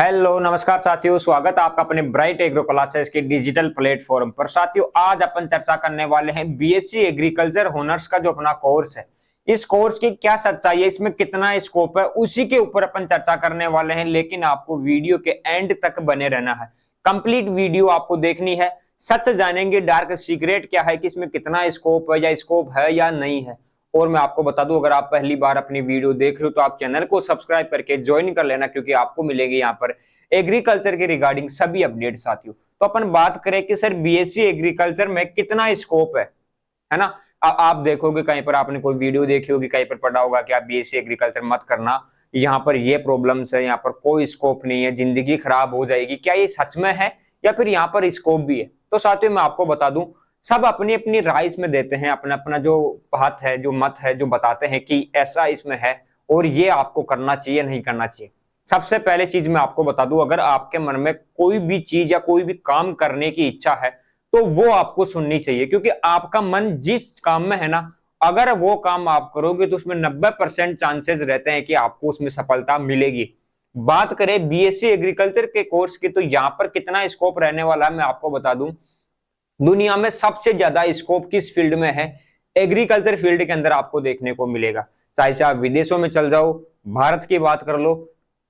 Hello नमस्कार साथियों, स्वागत है आपका अपने ब्राइट एग्रो क्लासेस के डिजिटल प्लेटफॉर्म पर। साथियों, आज अपन चर्चा करने वाले हैं बीएससी एग्रीकल्चर होनर्स का जो अपना कोर्स है, इस कोर्स की क्या सच्चाई है, इसमें कितना स्कोप है, उसी के ऊपर अपन चर्चा करने वाले हैं। लेकिन आपको वीडियो के एंड तक बने रहना है, कंप्लीट वीडियो आपको देखनी है। सच जानेंगे, डार्क सीक्रेट क्या है कि इसमें कितना स्कोप है या स्कोप है या नहीं है। और मैं आपको बता दूं, अगर आप पहली बार अपनी वीडियो देख रहे हो तो आप चैनल को सब्सक्राइब करके ज्वाइन कर लेना, क्योंकि आपको मिलेगी यहाँ पर एग्रीकल्चर के रिगार्डिंग सभी अपडेट। साथियों, तो अपन बात करें कि सर बीएससी एग्रीकल्चर में कितना स्कोप है ना। आप देखोगे कहीं पर, आपने कोई वीडियो देखी होगी, कहीं पर पढ़ा होगा कि आप बीएससी एग्रीकल्चर मत करना, यहाँ पर ये प्रॉब्लम्स है, यहाँ पर कोई स्कोप नहीं है, जिंदगी खराब हो जाएगी। क्या ये सच में है या फिर यहाँ पर स्कोप भी है? तो साथियों, मैं आपको बता दूं, सब अपनी अपनी राय इसमें देते हैं, अपना अपना जो बात है, जो मत है, जो बताते हैं कि ऐसा इसमें है और ये आपको करना चाहिए, नहीं करना चाहिए। सबसे पहले चीज मैं आपको बता दूं, अगर आपके मन में कोई भी चीज या कोई भी काम करने की इच्छा है तो वो आपको सुननी चाहिए, क्योंकि आपका मन जिस काम में है ना, अगर वो काम आप करोगे तो उसमें 90% चांसेस रहते हैं कि आपको उसमें सफलता मिलेगी। बात करें बीएससी एग्रीकल्चर के कोर्स की, तो यहाँ पर कितना स्कोप रहने वाला है मैं आपको बता दूं। दुनिया में सबसे ज्यादा स्कोप किस फील्ड में है? एग्रीकल्चर फील्ड के अंदर आपको देखने को मिलेगा। चाहे से आप विदेशों में चल जाओ, भारत की बात कर लो,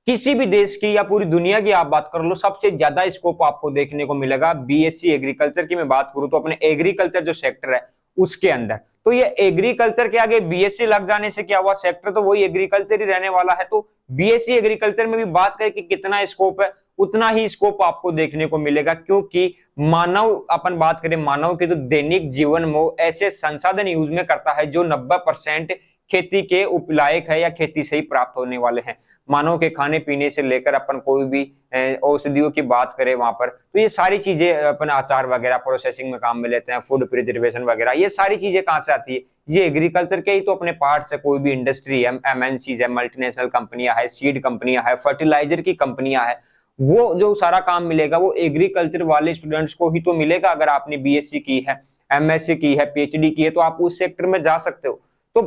किसी भी देश की या पूरी दुनिया की आप बात कर लो, सबसे ज्यादा स्कोप आपको देखने को मिलेगा बीएससी एग्रीकल्चर की। मैं बात करूं तो अपने एग्रीकल्चर जो सेक्टर है उसके अंदर, तो ये एग्रीकल्चर के आगे बीएससी लग जाने से क्या हुआ, सेक्टर तो वही एग्रीकल्चर ही रहने वाला है। तो बीएससी एग्रीकल्चर में भी बात करें कि कितना स्कोप है, उतना ही स्कोप आपको देखने को मिलेगा, क्योंकि मानव, अपन बात करें मानव के, तो दैनिक जीवन में ऐसे संसाधन यूज में करता है जो 90% खेती के उपलायक है या खेती से ही प्राप्त होने वाले हैं। मानव के खाने पीने से लेकर अपन कोई भी औषधियों की बात करें वहां पर, तो ये सारी चीजें अपन अचार वगैरह प्रोसेसिंग में काम में लेते हैं, फूड प्रिजर्वेशन वगैरह, ये सारी चीजें कहाँ से आती है? ये एग्रीकल्चर के ही तो अपने पार्ट है। कोई भी इंडस्ट्री है, एमएनसी है, मल्टीनेशनल कंपनियां है, सीड कंपनियां है, फर्टिलाइजर की कंपनियां है, वो जो सारा काम मिलेगा वो एग्रीकल्चर वाले स्टूडेंट्स को ही तो मिलेगा। अगर आपने बीएससी की है, एमएससी की है, पीएचडी की है, तो आप उस सेक्टर में जा सकते हो। तो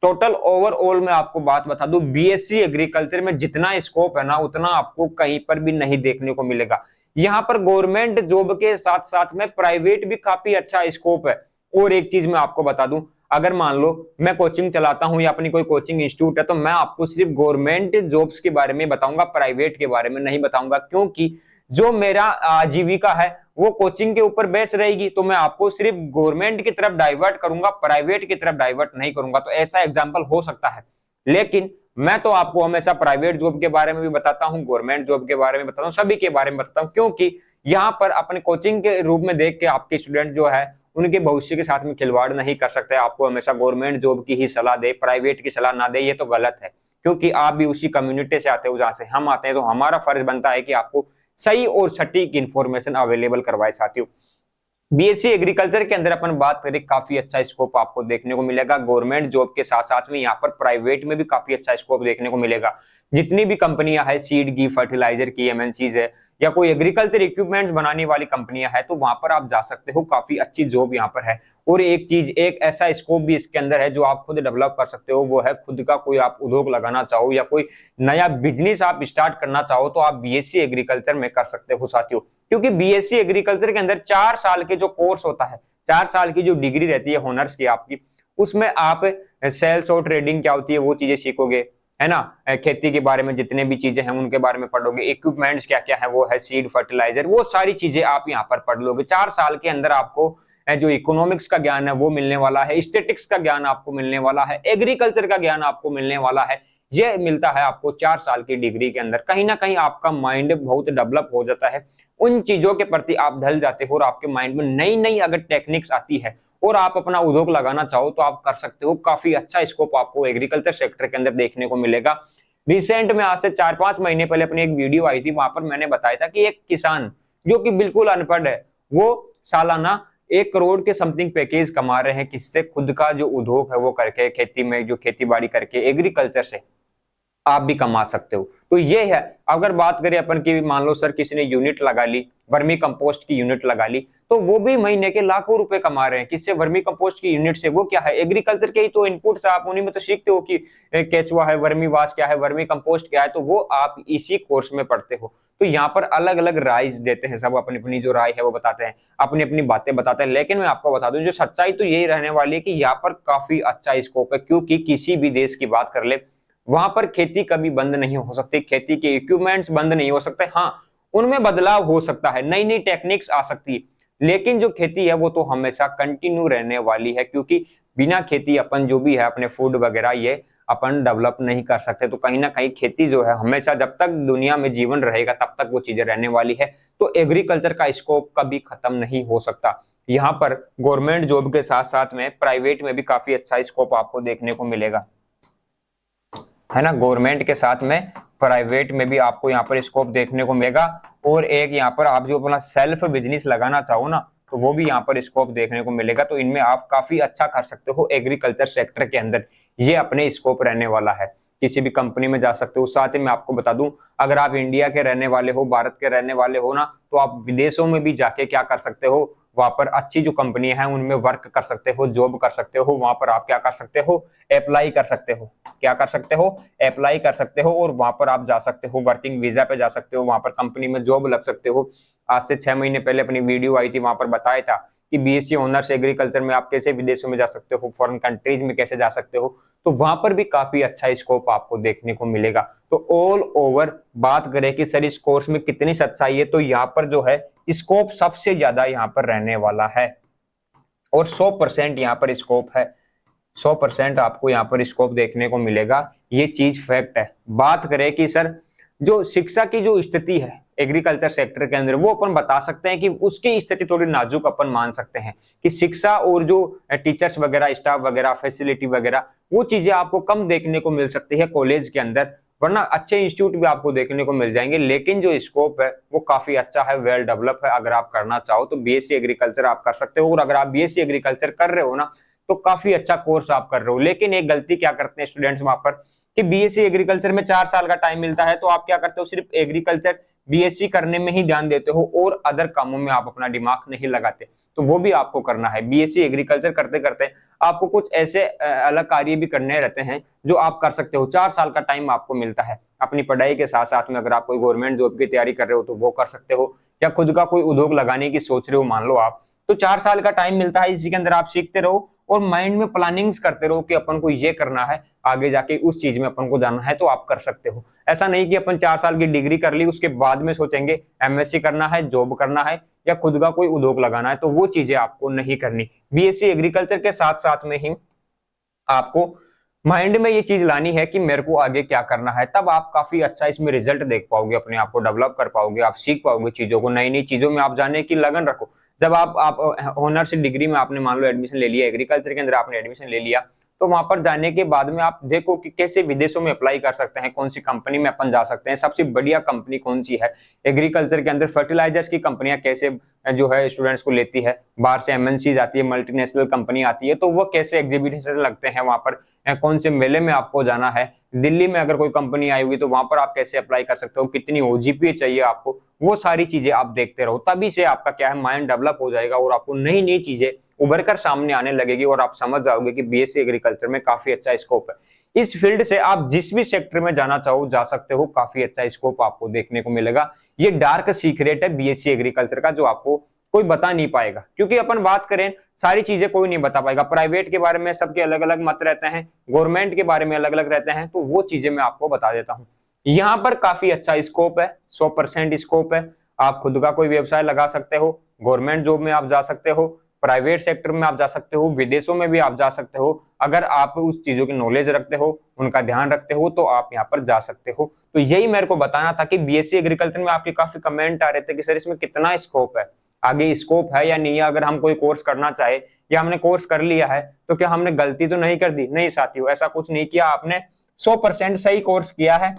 टोटल ओवरऑल में आपको बात बता दूं, बीएससी एग्रीकल्चर में जितना स्कोप है ना, उतना आपको कहीं पर भी नहीं देखने को मिलेगा। यहाँ पर गवर्नमेंट जॉब के साथ साथ में प्राइवेट भी काफी अच्छा स्कोप है। और एक चीज मैं आपको बता दूं, अगर मान लो मैं कोचिंग चलाता हूं या अपनी कोई कोचिंग इंस्टीट्यूट है, तो मैं आपको सिर्फ गवर्नमेंट जॉब्स के बारे में बताऊंगा, प्राइवेट के बारे में नहीं बताऊंगा, क्योंकि जो मेरा आजीविका है वो कोचिंग के ऊपर बेस रहेगी। तो मैं आपको सिर्फ गवर्नमेंट की तरफ डाइवर्ट करूंगा, प्राइवेट की तरफ डाइवर्ट नहीं करूंगा। तो ऐसा एग्जाम्पल हो सकता है, लेकिन मैं तो आपको हमेशा प्राइवेट जॉब के बारे में भी बताता हूं, गवर्नमेंट जॉब के बारे में बताता हूं, सभी के बारे में बताता हूं, क्योंकि यहाँ पर अपने कोचिंग के रूप में देख के आपके स्टूडेंट जो है उनके भविष्य के साथ में खिलवाड़ नहीं कर सकते। आपको हमेशा गवर्नमेंट जॉब की ही सलाह दे, प्राइवेट की सलाह ना दे, ये तो गलत है, क्योंकि आप भी उसी कम्युनिटी से आते हो जहां से हम आते हैं। तो हमारा फर्ज बनता है कि आपको सही और सटीक इंफॉर्मेशन अवेलेबल करवाए। साथियों, बीएससी एग्रीकल्चर के अंदर अपन बात करें, काफी अच्छा स्कोप आपको देखने को मिलेगा। गवर्नमेंट जॉब के साथ साथ में यहाँ पर प्राइवेट में भी काफी अच्छा स्कोप देखने को मिलेगा। जितनी भी कंपनियां है, सीड की, फर्टिलाइजर की, एमएनसीज है, या कोई एग्रीकल्चर इक्विपमेंट्स बनाने वाली कंपनियां है, तो वहां पर आप जा सकते हो, काफी अच्छी जॉब यहाँ पर है। और एक चीज, एक ऐसा स्कोप भी इसके अंदर है जो आप खुद डेवलप कर सकते हो, वो है खुद का कोई आप उद्योग लगाना चाहो या कोई नया बिजनेस आप स्टार्ट करना चाहो, तो आप बीएससी एग्रीकल्चर में कर सकते हो। साथियों, क्योंकि बीएससी एग्रीकल्चर के अंदर 4 साल के जो कोर्स होता है, 4 साल की जो डिग्री रहती है होनर्स की आपकी, उसमें आप सेल्स और ट्रेडिंग क्या होती है वो चीजें सीखोगे, है ना। खेती के बारे में जितने भी चीजें हैं उनके बारे में पढ़ोगे, इक्विपमेंट्स क्या क्या है, वो है सीड, फर्टिलाइजर, वो सारी चीजें आप यहाँ पर पढ़ लोगे। 4 साल के अंदर आपको जो इकोनॉमिक्स का ज्ञान है वो मिलने वाला है, स्टेटिक्स का ज्ञान आपको मिलने वाला है, एग्रीकल्चर का ज्ञान आपको मिलने वाला है। ये मिलता है आपको 4 साल की डिग्री के अंदर। कहीं ना कहीं आपका माइंड बहुत डेवलप हो जाता है, उन चीजों के प्रति आप ढल जाते हो, और आपके माइंड में नई नई अगर टेक्निक्स आती है और आप अपना उद्योग लगाना चाहो तो आप कर सकते हो। काफी अच्छा स्कोप आपको एग्रीकल्चर सेक्टर के अंदर देखने को मिलेगा। रिसेंट में आज से 4-5 महीने पहले अपनी एक वीडियो आई थी, वहां पर मैंने बताया था कि एक किसान जो कि बिल्कुल अनपढ़ है, वो सालाना 1 करोड़ के समथिंग पैकेज कमा रहे हैं, किससे? खुद का जो उद्योग है वो करके, खेती में जो खेती बाड़ी करके, एग्रीकल्चर से। आप भी कमा सकते हो। तो ये है। अगर बात करें अपन की, मान लो सर किसी ने यूनिट लगा ली, वर्मी कंपोस्ट की यूनिट लगा ली, तो वो भी महीने के लाखों रुपए कमा रहे हैं। किससे? वर्मी कंपोस्ट की यूनिट से। वो क्या है? एग्रीकल्चर के ही तो इनपुट्स, आप उन्हीं में तो सीखते हो कि केचुआ है, वर्मी वाश क्या है, वर्मी कंपोस्ट क्या है, तो वो आप इसी कोर्स में पढ़ते हो। तो यहाँ पर अलग अलग राय देते हैं, सब अपनी अपनी जो राय है वो बताते हैं, अपनी अपनी बातें बताते हैं। लेकिन मैं आपको बता दूं, जो सच्चाई तो यही रहने वाली है कि यहाँ पर काफी अच्छा स्कोप है। क्योंकि किसी भी देश की बात कर ले, वहां पर खेती कभी बंद नहीं हो सकती, खेती के इक्विपमेंट्स बंद नहीं हो सकते। हाँ, उनमें बदलाव हो सकता है, नई नई टेक्निक्स आ सकती है, लेकिन जो खेती है वो तो हमेशा कंटिन्यू रहने वाली है। क्योंकि बिना खेती अपन जो भी है अपने फूड वगैरह ये अपन डेवलप नहीं कर सकते। तो कहीं ना कहीं खेती जो है हमेशा, जब तक दुनिया में जीवन रहेगा तब तक वो चीजें रहने वाली है। तो एग्रीकल्चर का स्कोप कभी खत्म नहीं हो सकता। यहाँ पर गवर्नमेंट जॉब के साथ साथ में प्राइवेट में भी काफी अच्छा स्कोप आपको देखने को मिलेगा, है ना। गवर्नमेंट के साथ में प्राइवेट में भी आपको यहाँ पर स्कोप देखने को मिलेगा। और एक यहाँ पर आप जो अपना सेल्फ बिजनेस लगाना चाहो ना, तो वो भी यहाँ पर स्कोप देखने को मिलेगा। तो इनमें आप काफी अच्छा कर सकते हो एग्रीकल्चर सेक्टर के अंदर, ये अपने स्कोप रहने वाला है। किसी भी कंपनी में जा सकते हो। साथ ही मैं आपको बता दूं, अगर आप इंडिया के रहने वाले हो, भारत के रहने वाले हो ना, तो आप विदेशों में भी जाके क्या कर सकते हो, वहां पर अच्छी जो कंपनी है उनमें वर्क कर सकते हो, जॉब कर सकते हो। वहां पर आप क्या कर सकते हो, अप्लाई कर सकते हो। क्या कर सकते हो? अप्लाई कर सकते हो। और वहां पर आप जा सकते हो, वर्किंग वीजा पे जा सकते हो, वहां पर कंपनी में जॉब लग सकते हो। आज से 6 महीने पहले अपनी वीडियो आई थी, वहां पर बताया था कि बीएससी ऑनर्स एग्रीकल्चर में आप कैसे विदेशों में जा सकते हो, फॉरेन कंट्रीज में कैसे जा सकते हो। तो वहां पर भी काफी अच्छा स्कोप आपको देखने को मिलेगा। तो ऑल ओवर बात करें कि सर इस कोर्स में कितनी सच्चाई है, तो यहाँ पर जो है स्कोप सबसे ज्यादा यहाँ पर रहने वाला है। और 100% यहाँ पर स्कोप है, 100% आपको यहाँ पर स्कोप देखने को मिलेगा। ये चीज फैक्ट है। बात करें कि सर जो शिक्षा की जो स्थिति है एग्रीकल्चर सेक्टर के अंदर, वो अपन बता सकते हैं कि उसकी स्थिति थोड़ी नाजुक अपन मान सकते हैं कि शिक्षा और जो टीचर्स वगैरह, स्टाफ वगैरह, फैसिलिटी वगैरह, वो चीजें आपको कम देखने को मिल सकती है कॉलेज के अंदर। वरना अच्छे इंस्टीट्यूट भी आपको देखने को मिल जाएंगे, लेकिन जो स्कोप है वो काफी अच्छा है, वेल डेवलप है। अगर आप करना चाहो तो बीएससी एग्रीकल्चर आप कर सकते हो। और अगर आप बीएससी एग्रीकल्चर कर रहे हो ना, तो काफी अच्छा कोर्स आप कर रहे हो। लेकिन एक गलती क्या करते हैं स्टूडेंट्स वहां पर, कि बीएससी एग्रीकल्चर में 4 साल का टाइम मिलता है, तो आप क्या करते हो, सिर्फ एग्रीकल्चर बीएससी करने में ही ध्यान देते हो और अदर कामों में आप अपना दिमाग नहीं लगाते। तो वो भी आपको करना है। बीएससी एग्रीकल्चर करते करते आपको कुछ ऐसे अलग कार्य भी करने रहते हैं जो आप कर सकते हो। 4 साल का टाइम आपको मिलता है अपनी पढ़ाई के साथ साथ में। अगर आप कोई गवर्नमेंट जॉब की तैयारी कर रहे हो तो वो कर सकते हो, या खुद का कोई उद्योग लगाने की सोच रहे हो मान लो आप, तो 4 साल का टाइम मिलता है। इसी के अंदर आप सीखते रहो और माइंड में प्लानिंग्स करते रहो कि अपन को ये करना है, आगे जाके उस चीज में अपन को जाना है, तो आप कर सकते हो। ऐसा नहीं कि अपन 4 साल की डिग्री कर ली उसके बाद में सोचेंगे एमएससी करना है, जॉब करना है, या खुद का कोई उद्योग लगाना है, तो वो चीजें आपको नहीं करनी। बीएससी एग्रीकल्चर के साथ साथ में ही आपको माइंड में ये चीज लानी है कि मेरे को आगे क्या करना है। तब आप काफी अच्छा इसमें रिजल्ट देख पाओगे, अपने आप को डेवलप कर पाओगे, आप सीख पाओगे चीजों को, नई नई चीजों में आप जाने की लगन रखो। जब आप ऑनर्स डिग्री में आपने मान लो एडमिशन ले लिया, एग्रीकल्चर के अंदर आपने एडमिशन ले लिया, तो वहां पर जाने के बाद में आप देखो कि कैसे विदेशों में अप्लाई कर सकते हैं, कौन सी कंपनी में अपन जा सकते हैं, सबसे बढ़िया कंपनी कौन सी है एग्रीकल्चर के अंदर। फर्टिलाइजर्स की कंपनियां कैसे जो है स्टूडेंट्स को लेती है, बाहर से एमएनसी आती है, मल्टीनेशनल कंपनी आती है, तो वो कैसे एग्जीबिशन लगते हैं वहां पर, कौन से मेले में आपको जाना है। दिल्ली में अगर कोई कंपनी आई हुई तो वहां पर आप कैसे अप्लाई कर सकते हो, कितनी ओजीपी चाहिए आपको, वो सारी चीजें आप देखते रहो। तभी से आपका क्या है, माइंड डेवलप हो जाएगा और आपको नई नई चीजें उभर कर सामने आने लगेगी और आप समझ जाओगे कि बीएससी एग्रीकल्चर में काफी अच्छा स्कोप है। इस फील्ड से आप जिस भी सेक्टर में जाना चाहो जा सकते हो, काफी अच्छा स्कोप आपको देखने को मिलेगा। ये डार्क सीक्रेट है बीएससी एग्रीकल्चर का, जो आपको कोई बता नहीं पाएगा। क्योंकि अपन बात करें सारी चीजें कोई नहीं बता पाएगा। प्राइवेट के बारे में सबके अलग अलग मत रहते हैं, गवर्नमेंट के बारे में अलग अलग रहते हैं, तो वो चीजें मैं आपको बता देता हूं। यहाँ पर काफी अच्छा स्कोप है, 100% स्कोप है। आप खुद का कोई व्यवसाय लगा सकते हो, गवर्नमेंट जॉब में आप जा सकते हो, प्राइवेट सेक्टर में आप जा सकते हो, विदेशों में भी आप जा सकते हो। अगर आप उस चीजों की नॉलेज रखते हो, उनका ध्यान रखते हो, तो आप यहाँ पर जा सकते हो। तो यही मेरे को बताना था कि बीएससी एग्रीकल्चर में आपके काफी कमेंट आ रहे थे कि सर इसमें कितना स्कोप है, आगे स्कोप है या नहीं है। अगर हम कोई कोर्स करना चाहे या हमने कोर्स कर लिया है तो क्या हमने गलती तो नहीं कर दी? नहीं साथियों, ऐसा कुछ नहीं किया। आपने 100% सही कोर्स किया है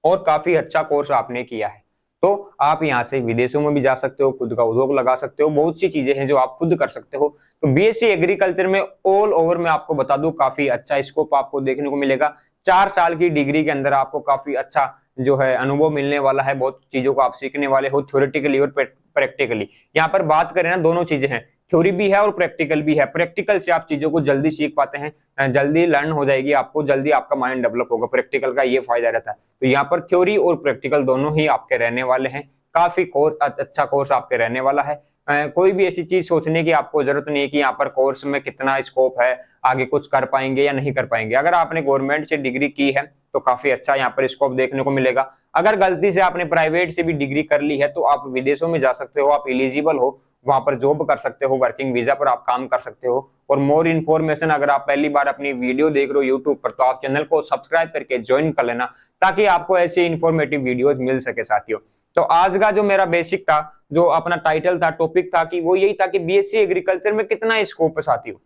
और काफी अच्छा कोर्स आपने किया है। तो आप यहाँ से विदेशों में भी जा सकते हो, खुद का उद्योग लगा सकते हो, बहुत सी चीजें हैं जो आप खुद कर सकते हो। तो बीएससी एग्रीकल्चर में ऑल ओवर में आपको बता दूं काफी अच्छा स्कोप आपको देखने को मिलेगा। 4 साल की डिग्री के अंदर आपको काफी अच्छा जो है अनुभव मिलने वाला है, बहुत चीजों को आप सीखने वाले हो थ्योरेटिकली और प्रैक्टिकली। यहाँ पर बात करें ना, दोनों चीजें हैं, थ्योरी भी है और प्रैक्टिकल भी है। प्रैक्टिकल से आप चीजों को जल्दी सीख पाते हैं, जल्दी लर्न हो जाएगी आपको, जल्दी आपका माइंड डेवलप होगा, प्रैक्टिकल का ये फायदा रहता है। तो यहाँ पर थ्योरी और प्रैक्टिकल दोनों ही आपके रहने वाले हैं। काफी कोर्स अच्छा कोर्स आपके रहने वाला है। कोई भी ऐसी चीज सोचने की आपको जरूरत नहीं है कि यहाँ पर कोर्स में कितना स्कोप है, आगे कुछ कर पाएंगे या नहीं कर पाएंगे। अगर आपने गवर्नमेंट से डिग्री की है तो काफी अच्छा यहाँ पर स्कोप देखने को मिलेगा। अगर गलती से आपने प्राइवेट से भी डिग्री कर ली है तो आप विदेशों में जा सकते हो, आप एलिजिबल हो, वहां पर जॉब कर सकते हो, वर्किंग वीजा पर आप काम कर सकते हो। और मोर इन्फॉर्मेशन, अगर आप पहली बार अपनी वीडियो देख रहे हो यूट्यूब पर, तो आप चैनल को सब्सक्राइब करके ज्वाइन कर लेना, ताकि आपको ऐसे इन्फॉर्मेटिव वीडियोस मिल सके साथियों। तो आज का जो मेरा बेसिक था, जो अपना टाइटल था, टॉपिक था, कि वो यही था कि बीएससी एग्रीकल्चर में कितना स्कोप है साथियों,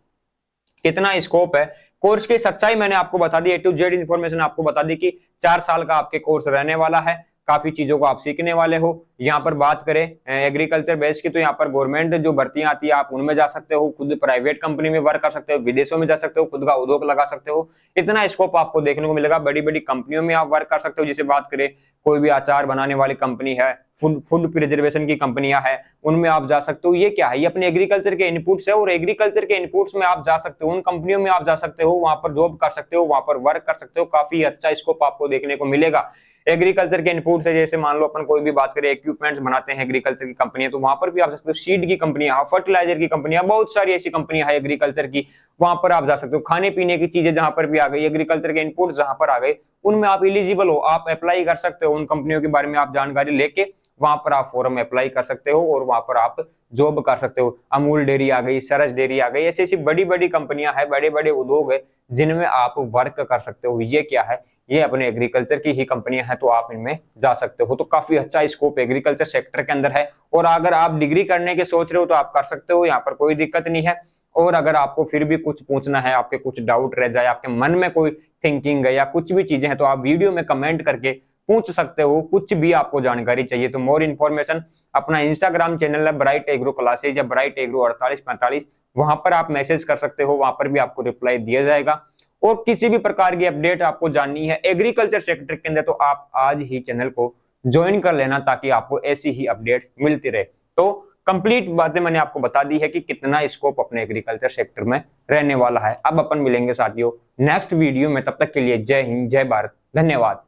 कितना स्कोप है। कोर्स की सच्चाई मैंने आपको बता दी, A to Z इन्फॉर्मेशन आपको बता दी कि 4 साल का आपके कोर्स रहने वाला है, काफी चीजों को आप सीखने वाले हो। यहाँ पर बात करें एग्रीकल्चर बेस की, तो यहाँ पर गवर्नमेंट जो भर्तियां आती है आप उनमें जा सकते हो, खुद प्राइवेट कंपनी में वर्क कर सकते हो, विदेशों में जा सकते हो, खुद का उद्योग लगा सकते हो। इतना स्कोप आपको देखने को मिलेगा। बड़ी बड़ी कंपनियों में आप वर्क कर सकते हो, जैसे बात करें कोई भी अचार बनाने वाली कंपनी है, फूड प्रिजर्वेशन की कंपनियां हैं, उनमें आप जा सकते हो। ये क्या है, ये अपने एग्रीकल्चर के इनपुट्स है, और एग्रीकल्चर के इनपुट्स में आप जा सकते हो, उन कंपनियों में आप जा सकते हो, वहां पर जॉब कर सकते हो, वहां पर वर्क कर सकते हो। काफी अच्छा स्कोप आपको देखने को मिलेगा एग्रीकल्चर के इनपुट से। जैसे मान लो अपन कोई भी बात करें, इक्विपमेंट्स बनाते हैं एग्रीकल्चर की कंपनियां, तो वहां पर भी आप जा सकते हो। सीड की कंपनियां, फर्टिलाइजर की कंपनियां, बहुत सारी ऐसी कंपनियां हैं एग्रीकल्चर की, वहां पर आप जा सकते हो। खाने पीने की चीजें जहां पर भी आ गई, एग्रीकल्चर के इनपुट जहां पर आ गए, उनमें आप एलिजिबल हो, आप अप्लाई कर सकते हो। उन कंपनियों के बारे में आप जानकारी लेके वहां पर आप फॉर्म अप्लाई कर सकते हो और वहां पर आप जॉब कर सकते हो। अमूल डेयरी आ गई, सरस डेयरी आ गई, ऐसी ऐसी बड़ी बड़ी कंपनियां हैं, बड़े बड़े उद्योग है जिनमें आप वर्क कर सकते हो। ये क्या है, ये अपने एग्रीकल्चर की ही कंपनियां हैं, तो आप इनमें जा सकते हो। तो काफी अच्छा स्कोप एग्रीकल्चर सेक्टर के अंदर है। और अगर आप डिग्री करने के सोच रहे हो तो आप कर सकते हो, यहाँ पर कोई दिक्कत नहीं है। और अगर आपको फिर भी कुछ पूछना है, आपके कुछ डाउट रह जाए, आपके मन में कोई थिंकिंग है या कुछ भी चीजें हैं, तो आप वीडियो में कमेंट करके पूछ सकते हो। कुछ भी आपको जानकारी चाहिए तो मोर इन्फॉर्मेशन, अपना इंस्टाग्राम चैनल है ब्राइट एग्रो क्लासेज या ब्राइट एग्रो 4845, वहां पर आप मैसेज कर सकते हो, वहां पर भी आपको रिप्लाई दिया जाएगा। और किसी भी प्रकार की अपडेट आपको जाननी है एग्रीकल्चर सेक्टर के अंदर, तो आप आज ही चैनल को ज्वाइन कर लेना, ताकि आपको ऐसी ही अपडेट्स मिलती रहे। तो कंप्लीट बातें मैंने आपको बता दी है कि कितना स्कोप अपने एग्रीकल्चर सेक्टर में रहने वाला है। अब अपन मिलेंगे साथियों नेक्स्ट वीडियो में, तब तक के लिए जय हिंद, जय भारत, धन्यवाद।